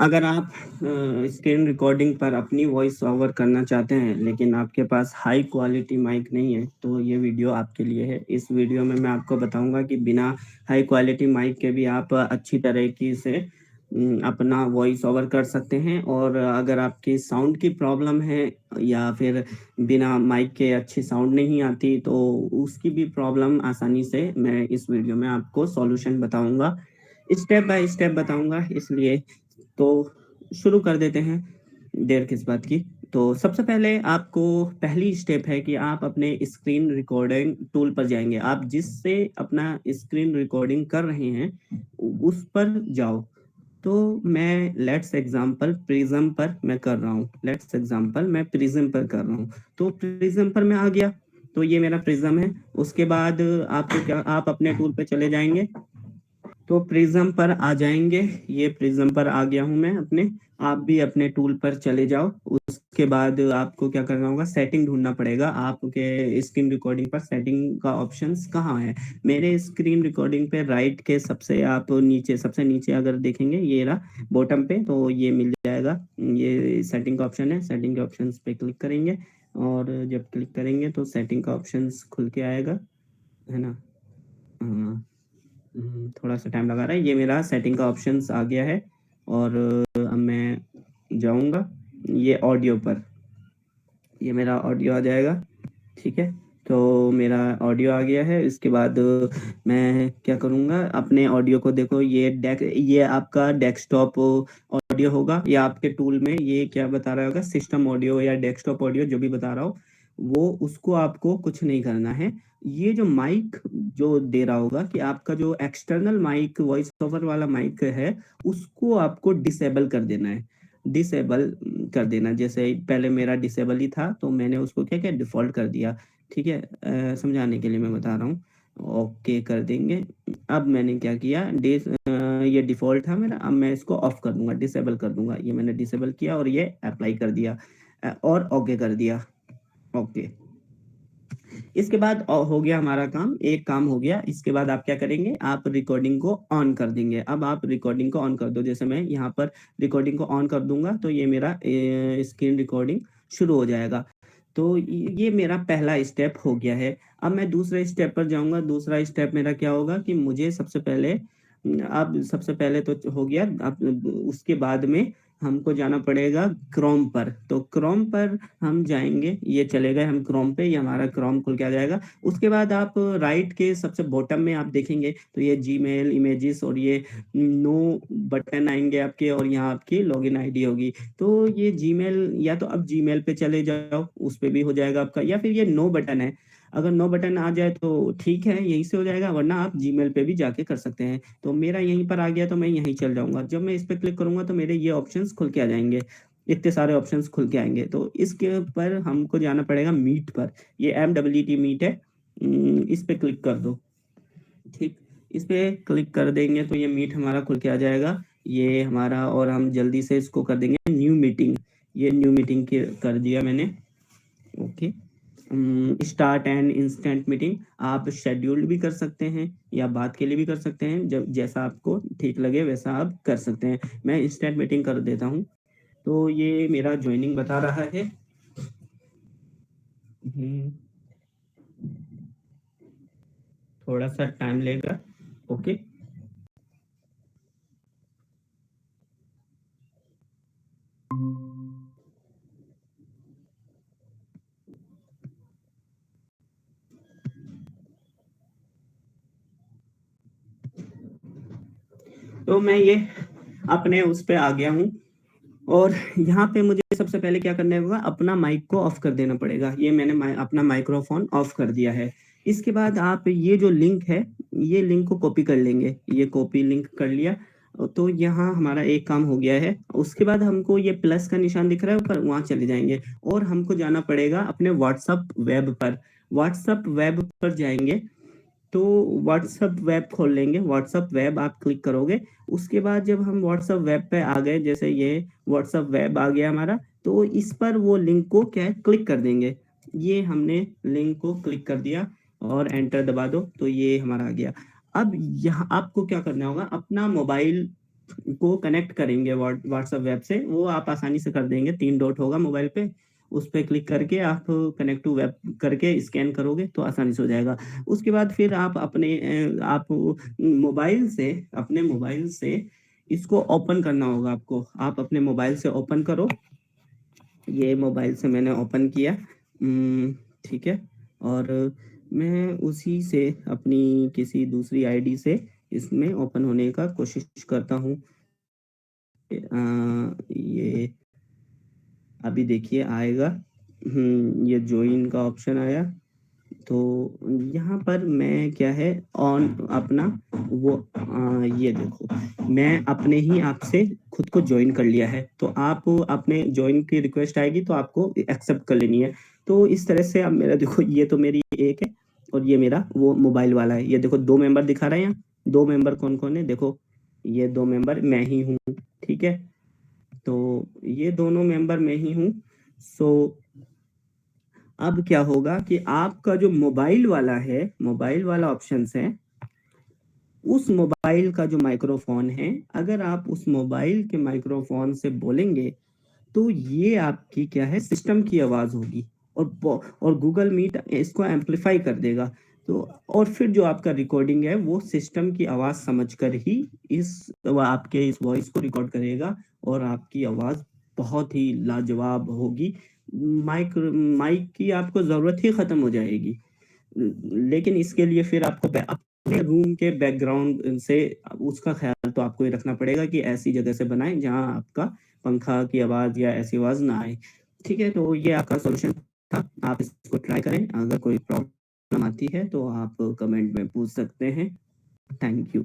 अगर आप screen recording पर अपनी वॉइस ओवर करना चाहते हैं, लेकिन आपके पास हाई क्वालिटी माइक नहीं है, तो ये वीडियो आपके लिए है। इस वीडियो में मैं आपको बताऊँगा कि बिना हाई क्वालिटी माइक के भी आप अच्छी तरीके से अपना वॉइस ओवर कर सकते हैं। और अगर आपकी साउंड की प्रॉब्लम है या फिर बिना माइक के अच्छी साउंड नहीं आती, तो उसकी भी प्रॉब्लम आसानी से मैं इस वीडियो में आपको सॉल्यूशन बताऊँगा। स्टेप बाय स्टेप बताऊँगा, इसलिए तो शुरू कर देते हैं, देर किस बात की। तो सबसे पहले आपको पहली स्टेप है कि आप अपने स्क्रीन रिकॉर्डिंग टूल पर जाएँगे। आप जिससे अपना स्क्रीन रिकॉर्डिंग कर रहे हैं, उस पर जाओ। तो मैं लेट्स एग्ज़ाम्पल प्रिज़्म पर मैं कर रहा हूँ। लेट्स एग्ज़ाम्पल मैं प्रिज़्म पर कर रहा हूँ। तो प्रिज़्म पर मैं आ गया, तो ये मेरा प्रिज़्म है। उसके बाद आपको क्या आप अपने टूल पे चले जाएँगे, तो प्रिज्म पर आ जाएंगे। ये प्रिज्म पर आ गया हूं मैं अपने। आप भी अपने टूल पर चले जाओ। उसके बाद आपको क्या करना होगा, सेटिंग ढूंढना पड़ेगा। आपके स्क्रीन रिकॉर्डिंग पर सेटिंग का ऑप्शंस कहाँ है? मेरे स्क्रीन रिकॉर्डिंग पे राइट के सबसे आप नीचे, सबसे नीचे अगर देखेंगे, ये रहा बॉटम पे, तो ये मिल जाएगा। ये सेटिंग का ऑप्शन है। सेटिंग के ऑप्शंस पे क्लिक करेंगे, और जब क्लिक करेंगे तो सेटिंग का ऑप्शंस खुल के आएगा, है ना? हाँ। थोड़ा सा टाइम लगा रहा है। ये मेरा सेटिंग का ऑप्शंस आ गया है, और अब मैं जाऊंगा ये ऑडियो पर। ये मेरा ऑडियो आ जाएगा, ठीक है। तो मेरा ऑडियो आ गया है। इसके बाद मैं क्या करूँगा, अपने ऑडियो को देखो। ये आपका डेस्कटॉप ऑडियो होगा, या आपके टूल में ये क्या बता रहा होगा, सिस्टम ऑडियो या डेस्कटॉप ऑडियो, जो भी बता रहा हो वो, उसको आपको कुछ नहीं करना है। ये जो माइक जो दे रहा होगा कि आपका जो एक्सटर्नल माइक, वॉइस ओवर वाला माइक है, उसको आपको डिसेबल कर देना है। डिसेबल कर देना, जैसे पहले मेरा डिसेबल ही था, तो मैंने उसको क्या किया, डिफ़ॉल्ट कर दिया। ठीक है, समझाने के लिए मैं बता रहा हूँ। ओके कर देंगे। अब मैंने क्या किया, ये डिफ़ॉल्ट था मेरा, अब मैं इसको ऑफ कर दूँगा, डिसेबल कर दूँगा। ये मैंने डिसेबल किया और ये अप्लाई कर दिया, और ओके कर दिया। ओके। इसके बाद हो गया हमारा काम, एक काम हो गया। इसके बाद आप क्या करेंगे, आप रिकॉर्डिंग को ऑन कर देंगे। अब आप रिकॉर्डिंग को ऑन कर दो। जैसे मैं यहाँ पर रिकॉर्डिंग को ऑन कर दूंगा, तो ये मेरा स्क्रीन रिकॉर्डिंग शुरू हो जाएगा। तो ये मेरा पहला स्टेप हो गया है। अब मैं दूसरे स्टेप पर जाऊंगा। दूसरा स्टेप मेरा क्या होगा कि मुझे सबसे पहले, अब सबसे पहले तो हो गया। अब उसके बाद में हमको जाना पड़ेगा क्रोम पर। तो क्रोम पर हम जाएंगे, ये चले गए हम क्रोम पे, ये हमारा क्रोम खुल के आ जाएगा। उसके बाद आप राइट के सबसे बॉटम में आप देखेंगे, तो ये जीमेल, इमेजेस और ये नो बटन आएंगे आपके, और यहाँ आपकी लॉगिन आईडी होगी। तो ये जीमेल, या तो अब जीमेल पे चले जाओ, उस पे भी हो जाएगा आपका, या फिर ये नो बटन है। अगर नो बटन आ जाए तो ठीक है, यहीं से हो जाएगा, वरना आप जीमेल पे भी जाके कर सकते हैं। तो मेरा यहीं पर आ गया, तो मैं यहीं चल जाऊंगा। जब मैं इस पे क्लिक करूंगा, तो मेरे ये ऑप्शंस खुल के आ जाएंगे। इतने सारे ऑप्शंस खुल के आएंगे। तो इसके पर हमको जाना पड़ेगा मीट पर। ये MWT मीट है। इस पे क्लिक कर दो। ठीक, इस पे क्लिक कर देंगे तो ये मीट हमारा खुल के आ जाएगा, ये हमारा। और हम जल्दी से इसको कर देंगे न्यू मीटिंग। ये न्यू मीटिंग कर दिया मैंने। Okay. Start and instant meeting, आप शेड्यूल्ड भी कर सकते हैं या बात के लिए भी कर सकते हैं, जब जैसा आपको ठीक लगे वैसा आप कर सकते हैं। मैं इंस्टेंट मीटिंग कर देता हूँ। तो ये मेरा ज्वाइनिंग बता रहा है। हम्म, थोड़ा सा टाइम लेगा। ओके। तो मैं ये अपने उस पे आ गया हूँ, और यहाँ पे मुझे सबसे पहले क्या करना होगा, अपना माइक को ऑफ कर देना पड़ेगा। ये मैंने अपना माइक्रोफोन ऑफ कर दिया है। इसके बाद आप ये जो लिंक है, ये लिंक को कॉपी कर लेंगे। ये कॉपी लिंक कर लिया, तो यहाँ हमारा एक काम हो गया है। उसके बाद हमको ये प्लस का निशान दिख रहा है ऊपर, वहां चले जाएंगे, और हमको जाना पड़ेगा अपने व्हाट्सअप वेब पर। व्हाट्सअप वेब पर जाएंगे, तो व्हाट्सअप वेब खोल लेंगे। व्हाट्सअप वेब आप क्लिक करोगे। उसके बाद जब हम व्हाट्सअप वेब पे आ गए, जैसे ये व्हाट्सअप वेब आ गया हमारा, तो इस पर वो लिंक को क्या है, क्लिक कर देंगे। ये हमने लिंक को क्लिक कर दिया, और एंटर दबा दो, तो ये हमारा आ गया। अब यहाँ आपको क्या करना होगा, अपना मोबाइल को कनेक्ट करेंगे व्हाट्सएप वेब से, वो आप आसानी से कर देंगे। 3 डॉट होगा मोबाइल पे, उस पे क्लिक करके आप कनेक्ट टू वेब करके स्कैन करोगे तो आसानी से हो जाएगा। उसके बाद फिर आप आप अपने मोबाइल से इसको ओपन करना होगा आपको। आप अपने मोबाइल से ओपन करो। ये मोबाइल से मैंने ओपन किया। ठीक है। और मैं उसी से अपनी किसी दूसरी आईडी से इसमें ओपन होने का कोशिश करता हूँ। ये अभी देखिए आएगा। ये जॉइन का ऑप्शन आया। तो यहाँ पर मैं क्या है ऑन अपना वो ये देखो, मैं अपने ही आप से खुद को ज्वाइन कर लिया है। तो आप अपने ज्वाइन की रिक्वेस्ट आएगी तो आपको एक्सेप्ट कर लेनी है। तो इस तरह से अब मेरा देखो, ये तो मेरी एक है और ये मेरा वो मोबाइल वाला है। ये देखो 2 मेंबर दिखा रहे हैं यहाँ। 2 मेंबर कौन-कौन है देखो, ये 2 मेंबर मैं ही हूँ। ठीक है? तो ये दोनों मेंबर मैं ही हूँ। सो अब क्या होगा कि आपका जो मोबाइल वाला है, मोबाइल वाला ऑप्शंस है, उस मोबाइल का जो माइक्रोफोन है, अगर आप उस मोबाइल के माइक्रोफोन से बोलेंगे तो ये आपकी क्या है सिस्टम की आवाज होगी और गूगल मीट इसको एम्पलीफाई कर देगा। तो और फिर जो आपका रिकॉर्डिंग है वो सिस्टम की आवाज समझकर ही आपके इस वॉइस को रिकॉर्ड करेगा और आपकी आवाज बहुत ही लाजवाब होगी। माइक माइक की आपको जरूरत ही खत्म हो जाएगी। लेकिन इसके लिए फिर आपको अपने रूम के बैकग्राउंड से उसका ख्याल तो आपको ही रखना पड़ेगा कि ऐसी जगह से बनाएं जहां आपका पंखा की आवाज या ऐसी आवाज ना आए। ठीक है, तो ये आपका सॉल्यूशन था। आप इसको ट्राई करें। अगर कोई प्रॉब्लम आती है तो आप कमेंट में पूछ सकते हैं। Thank you.